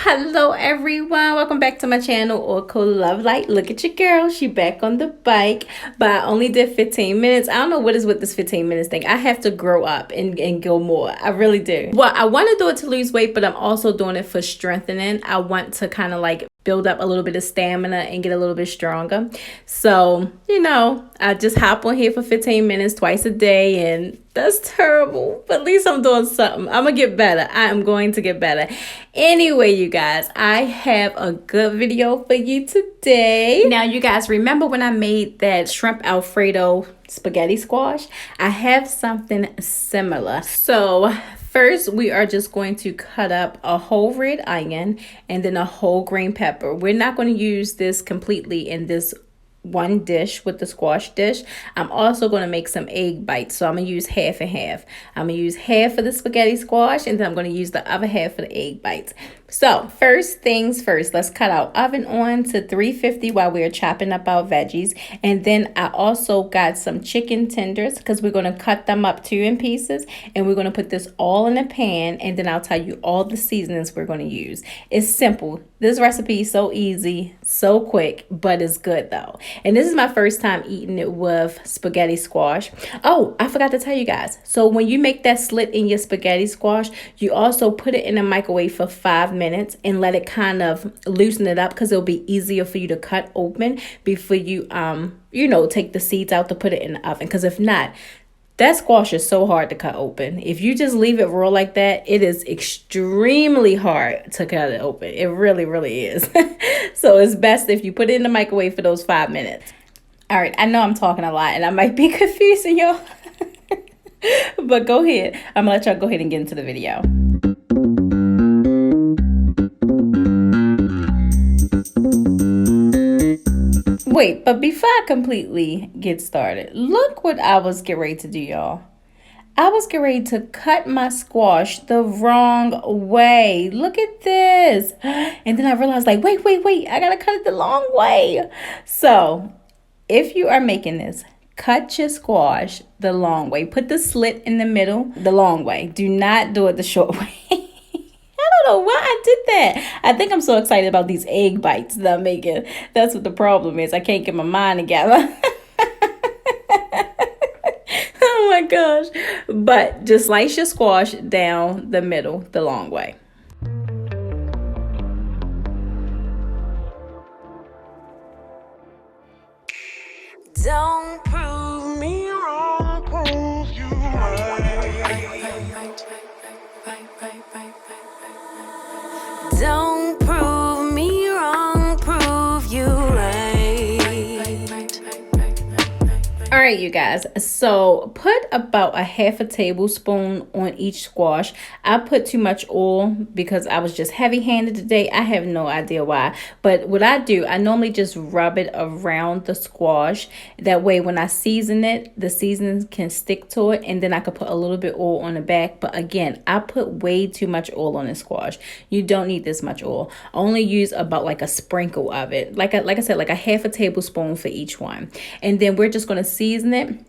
Hello everyone, welcome back to my channel, Oracle Love Light. Look at your girl, she back on the bike, but I only did 15 minutes. I don't know what is with this 15 minutes thing. I have to grow up and go more. I really do. Well, I want to do it to lose weight, but I'm also doing it for strengthening. I want to kind of like build up a little bit of stamina and get a little bit stronger. So, I just hop on here for 15 minutes twice a day, and that's terrible, but at least I'm doing something. I'm gonna get better. I am going to get better. Anyway, you guys, I have a good video for you today. Now, you guys, remember when I made that shrimp Alfredo spaghetti squash? I have something similar. So first, we are just going to cut up a whole red onion and then a whole green pepper. We're not going to use this completely in this one dish with the squash dish. I'm also going to make some egg bites, so I'm going to use half and half. I'm going to use half for the spaghetti squash, and then I'm going to use the other half for the egg bites. So first things first, let's cut our oven on to 350 while we're chopping up our veggies. And then I also got some chicken tenders because we're going to cut them up too in pieces, and we're going to put this all in a pan, and then I'll tell you all the seasonings we're going to use. It's simple. This recipe is so easy, so quick, but it's good though. And this is my first time eating it with spaghetti squash. Oh, I forgot to tell you guys. So when you make that slit in your spaghetti squash, you also put it in the microwave for 5 minutes and let it kind of loosen it up, because it'll be easier for you to cut open before you, take the seeds out to put it in the oven. Because if not, that squash is so hard to cut open. If you just leave it raw like that, it is extremely hard to cut it open. It really, really is. So it's best if you put it in the microwave for those 5 minutes. All right, I know I'm talking a lot and I might be confusing y'all. But go ahead. I'm going to let y'all go ahead and get into the video. Wait, but before I completely get started, look what I was getting ready to do, y'all. I was getting ready to cut my squash the wrong way. Look at this. And then I realized, like, wait, I gotta cut it the long way. So if you are making this, cut your squash the long way. Put the slit in the middle the long way. Do not do it the short way. I don't know why I did that. I think I'm so excited about these egg bites that I'm making. That's what the problem is. I can't get my mind together. Oh my gosh. But just slice your squash down the middle the long way. Don't prove me wrong, prove you right. Don't prove me wrong, prove you right. All right, you guys, so put about a half a tablespoon on each squash. I put too much oil because I was just heavy-handed today. I have no idea why, but what I do, I normally just rub it around the squash. That way when I season it, the seasoning can stick to it, and then I could put a little bit oil on the back. But again, I put way too much oil on the squash. You don't need this much oil. Only use about like a sprinkle of it, like I said, like a half a tablespoon for each one. And then we're just going to season it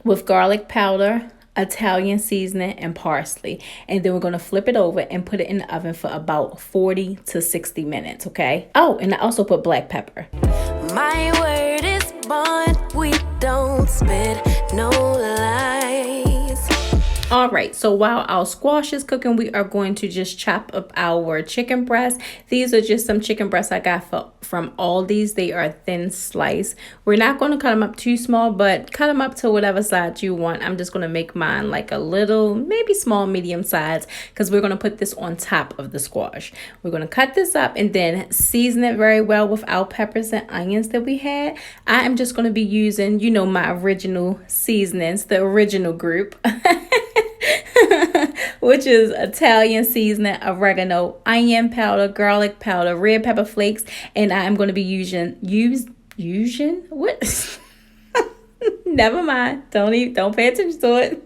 with garlic powder, Italian seasoning, and parsley. And then we're going to flip it over and put it in the oven for about 40 to 60 minutes, okay? Oh, and I also put black pepper. My word is bond, we don't spit no lies. All right, so while our squash is cooking, we are going to just chop up our chicken breasts. These are just some chicken breasts I got from Aldi's. They are thin sliced. We're not going to cut them up too small, but cut them up to whatever size you want. I'm just going to make mine like a little, maybe small, medium size, because we're going to put this on top of the squash. We're going to cut this up and then season it very well with our peppers and onions that we had. I am just going to be using, my original seasonings, the original group. Which is Italian seasoning, oregano, onion powder, garlic powder, red pepper flakes, and I'm going to be using what? Never mind. Don't pay attention to it.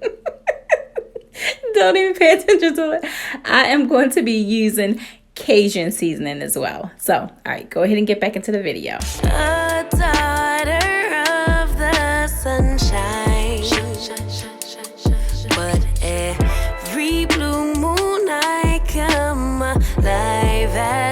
Don't even pay attention to it. I am going to be using Cajun seasoning as well. So, all right, go ahead and get back into the video. A daughter of the sunshine. But every blue moon I come alive.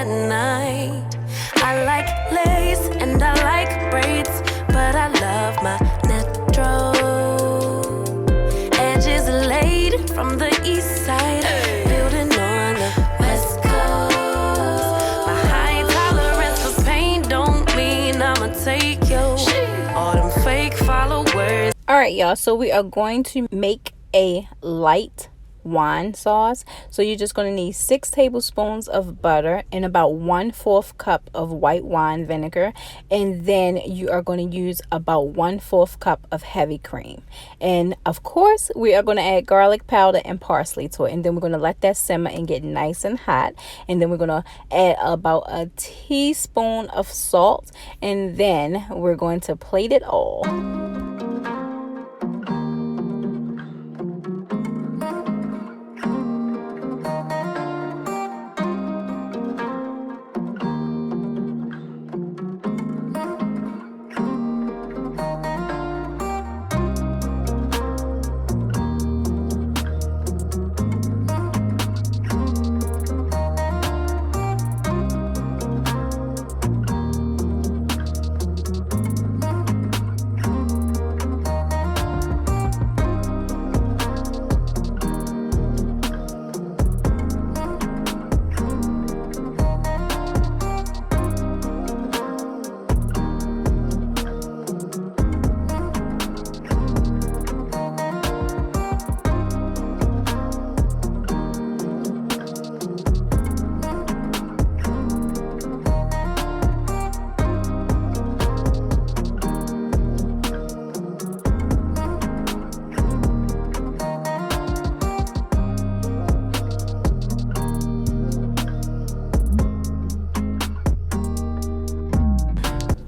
right, y'all, so we are going to make a light wine sauce. So you're just going to need 6 tablespoons of butter and about 1/4 cup of white wine vinegar, and then you are going to use about 1/4 cup of heavy cream, and of course we are going to add garlic powder and parsley to it, and then we're going to let that simmer and get nice and hot, and then we're going to add about a teaspoon of salt, and then we're going to plate it all.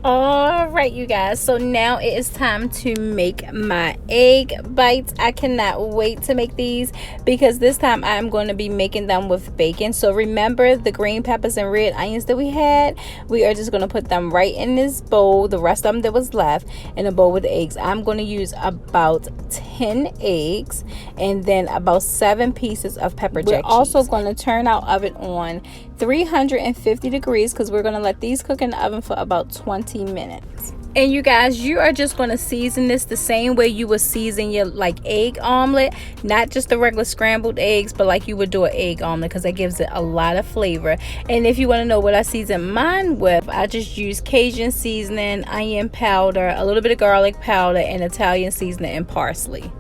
All right, you guys, so now it is time to make my egg bites. I cannot wait to make these because this time I'm going to be making them with bacon. So remember the green peppers and red onions that we had? We are just going to put them right in this bowl, the rest of them that was left, in a bowl with the eggs. I'm going to use about 10 eggs and then about 7 pieces of pepper jack cheese. We're also going to turn our oven on 350 degrees because we're going to let these cook in the oven for about 20 minutes. And you guys, you are just going to season this the same way you would season your egg omelet, not just the regular scrambled eggs, but like you would do an egg omelet, because that gives it a lot of flavor. And if you want to know what I season mine with, I just use Cajun seasoning, onion powder, a little bit of garlic powder, and Italian seasoning and parsley.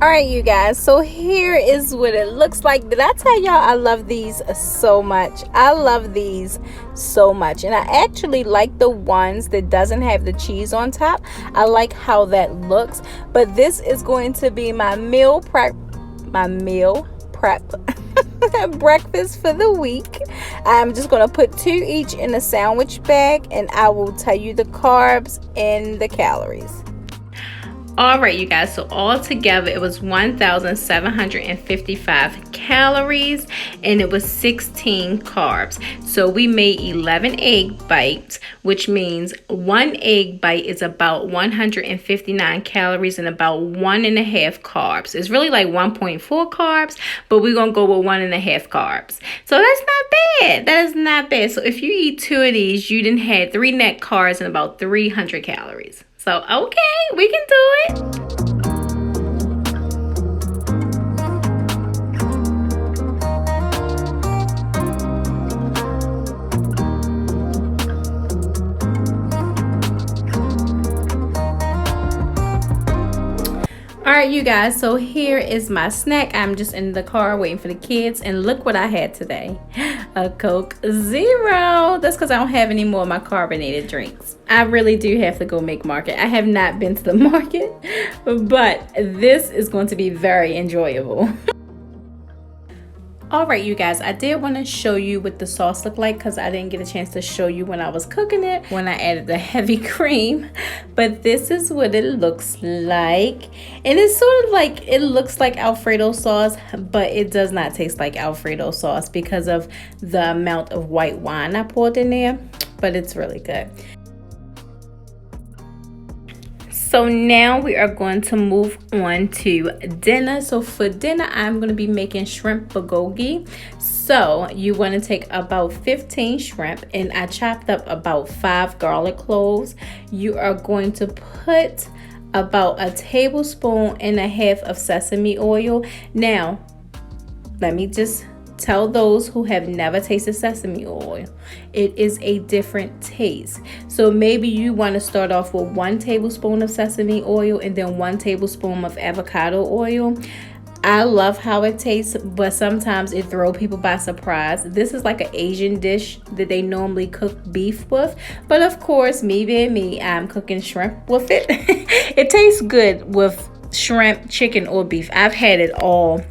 All right, you guys, so here is what it looks like. Did I tell y'all I love these so much? I love these so much, and I actually like the ones that doesn't have the cheese on top. I like how that looks, but this is going to be my meal prep prep breakfast for the week. I'm just going to put 2 each in a sandwich bag, and I will tell you the carbs and the calories. Alright, you guys, so all together it was 1,755 calories and it was 16 carbs. So we made 11 egg bites, which means 1 egg bite is about 159 calories and about 1.5 carbs. It's really like 1.4 carbs, but we're going to go with 1.5 carbs. So that's not bad. That is not bad. So if you eat 2 of these, you done had 3 net carbs and about 300 calories. So, okay, we can do it. Alright, you guys, so here is my snack. I'm just in the car waiting for the kids, and look what I had today. A Coke Zero. That's because I don't have any more of my carbonated drinks. I really do have to go make market. I have not been to the market, but this is going to be very enjoyable. Alright, you guys, I did want to show you what the sauce looked like because I didn't get a chance to show you when I was cooking it, when I added the heavy cream. But this is what it looks like. And it's sort of like, it looks like Alfredo sauce, but it does not taste like Alfredo sauce because of the amount of white wine I poured in there. But it's really good. So now we are going to move on to dinner. So for dinner, I'm going to be making shrimp bulgogi. So you want to take about 15 shrimp, and I chopped up about 5 garlic cloves. You are going to put about 1.5 tablespoons of sesame oil. Now, let me just tell those who have never tasted sesame oil, it is a different taste. So maybe you want to start off with 1 tablespoon of sesame oil and then 1 tablespoon of avocado oil. I love how it tastes, but sometimes it throws people by surprise. This is like an Asian dish that they normally cook beef with, but of course, me being me, I'm cooking shrimp with it. It tastes good with shrimp, chicken, or beef. I've had it all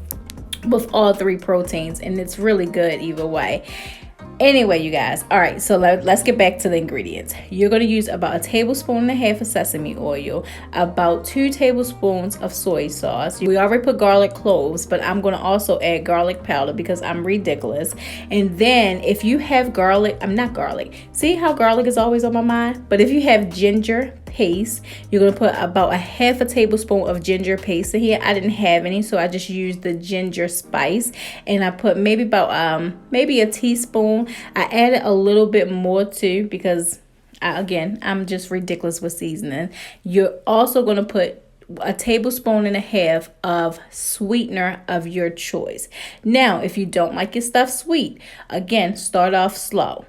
with all 3 proteins, and it's really good either way. Anyway, you guys, all right, so let's get back to the ingredients. You're going to use about 1.5 tablespoons of sesame oil, about 2 tablespoons of soy sauce. We already put garlic cloves, but I'm going to also add garlic powder because I'm ridiculous. And then if you have garlic, I'm not garlic. See how garlic is always on my mind? But if you have ginger paste, you're going to put about 1/2 tablespoon of ginger paste in here. I didn't have any, so I just used the ginger spice, and I put maybe about maybe a teaspoon. I added a little bit more too because I'm just ridiculous with seasoning. You're also going to put 1.5 tablespoons of sweetener of your choice. Now, if you don't like your stuff sweet, again, start off slow.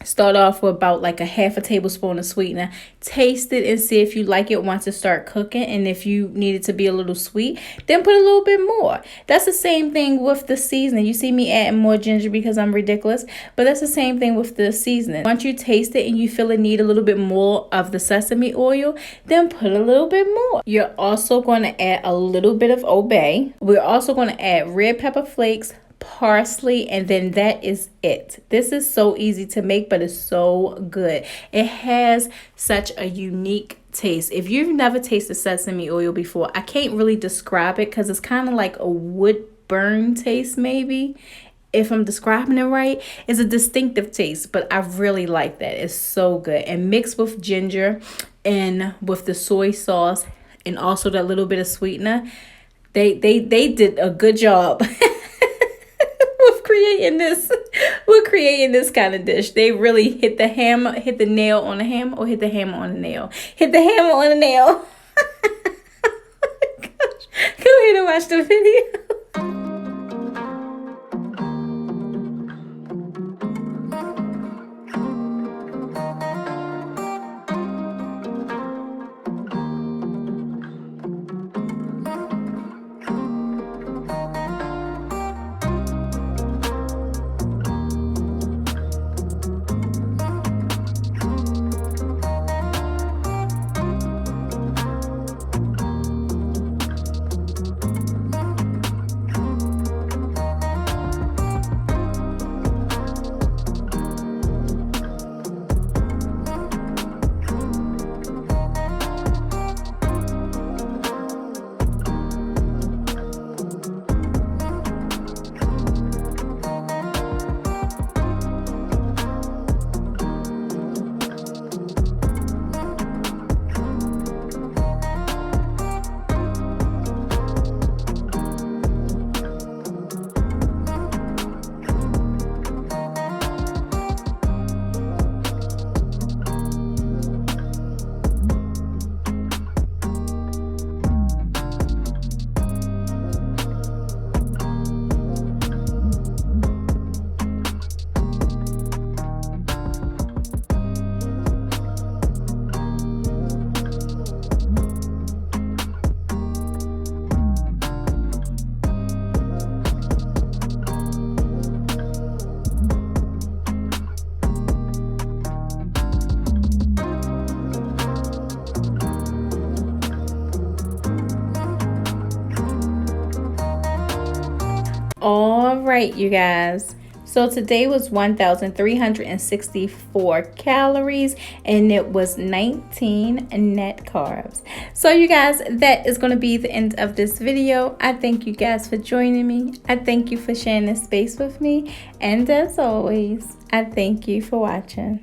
Start off with about like 1/2 tablespoon of sweetener. Taste it and see if you like it once it start cooking. And if you need it to be a little sweet, then put a little bit more. That's the same thing with the seasoning. You see me adding more ginger because I'm ridiculous, but that's the same thing with the seasoning. Once you taste it and you feel it need a little bit more of the sesame oil, then put a little bit more. You're also going to add a little bit of Old Bay. We're also going to add red pepper flakes, parsley, and then that is it. This is so easy to make, but it's so good. It has such a unique taste. If you've never tasted sesame oil before, I can't really describe it because it's kind of like a wood burn taste, maybe, if I'm describing it right. It's a distinctive taste, but I really like that. It's so good. And mixed with ginger and with the soy sauce and also that little bit of sweetener, they did a good job creating this kind of dish. They really hit the nail on the hammer, or hit the hammer on the nail. Hit the hammer on the nail. Gosh. Go ahead and watch the video. All right, you guys. So today was 1,364 calories and it was 19 net carbs. So you guys, that is going to be the end of this video. I thank you guys for joining me. I thank you for sharing this space with me. And as always, I thank you for watching.